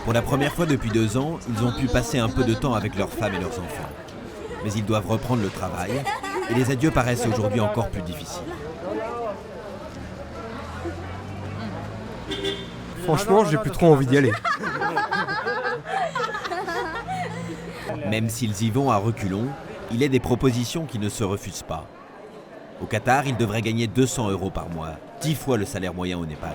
Pour la première fois depuis 2 ans, ils ont pu passer un peu de temps avec leurs femmes et leurs enfants. Mais ils doivent reprendre le travail et les adieux paraissent aujourd'hui encore plus difficiles. Franchement, j'ai plus trop envie d'y aller. Même s'ils y vont à reculons, il est des propositions qui ne se refusent pas. Au Qatar, ils devraient gagner 200 € par mois, 10 fois le salaire moyen au Népal.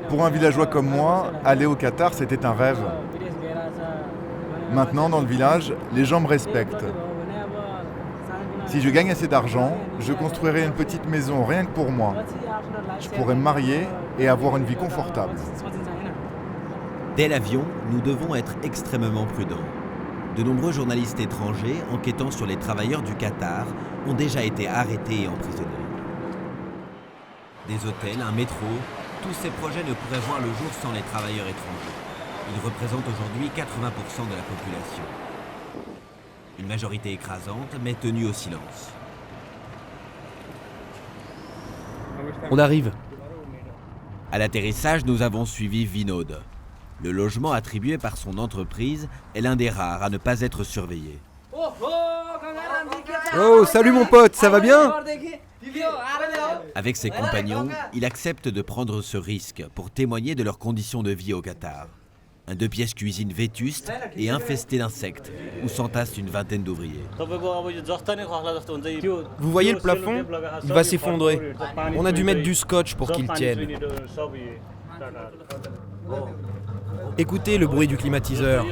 Pour un villageois comme moi, aller au Qatar, c'était un rêve. Maintenant, dans le village, les gens me respectent. Si je gagne assez d'argent, je construirai une petite maison rien que pour moi. Je pourrai me marier et avoir une vie confortable. Dès l'avion, nous devons être extrêmement prudents. De nombreux journalistes étrangers enquêtant sur les travailleurs du Qatar ont déjà été arrêtés et emprisonnés. Des hôtels, un métro, tous ces projets ne pourraient voir le jour sans les travailleurs étrangers. Ils représentent aujourd'hui 80% de la population. Une majorité écrasante, mais tenue au silence. On arrive. À l'atterrissage, nous avons suivi Vinod. Le logement attribué par son entreprise est l'un des rares à ne pas être surveillé. Oh, salut mon pote, ça va bien? Avec ses compagnons, il accepte de prendre ce risque pour témoigner de leurs conditions de vie au Qatar. Un 2 pièces cuisine vétuste et infesté d'insectes, où s'entassent une vingtaine d'ouvriers. Vous voyez le plafond? Il va s'effondrer. On a dû mettre du scotch pour qu'il tienne. Écoutez le bruit du climatiseur.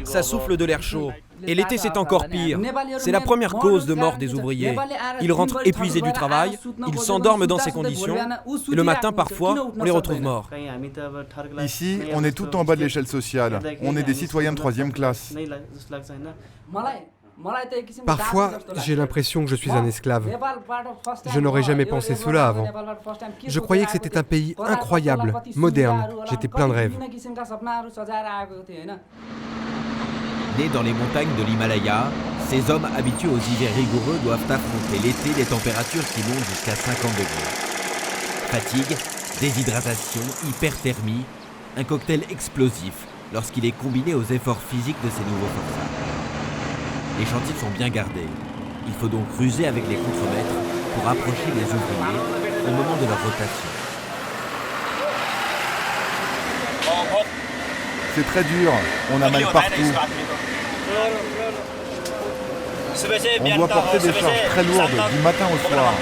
Ça souffle de l'air chaud. Et l'été, c'est encore pire. C'est la première cause de mort des ouvriers. Ils rentrent épuisés du travail, ils s'endorment dans ces conditions, et le matin, parfois, on les retrouve morts. Ici, on est tout en bas de l'échelle sociale. On est des citoyens de 3e classe. Parfois, j'ai l'impression que je suis un esclave. Je n'aurais jamais pensé cela avant. Je croyais que c'était un pays incroyable, moderne. J'étais plein de rêves. Nés dans les montagnes de l'Himalaya, ces hommes habitués aux hivers rigoureux doivent affronter l'été des températures qui montent jusqu'à 50 degrés. Fatigue, déshydratation, hyperthermie, un cocktail explosif lorsqu'il est combiné aux efforts physiques de ces nouveaux forçats. Les chantiers sont bien gardés. Il faut donc ruser avec les contremaîtres pour approcher les ouvriers au moment de leur rotation. C'est très dur, on a mal partout. On doit porter des charges très lourdes du matin au soir.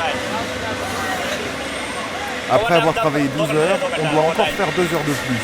Après avoir travaillé 12 heures, on doit encore faire 2 heures de plus.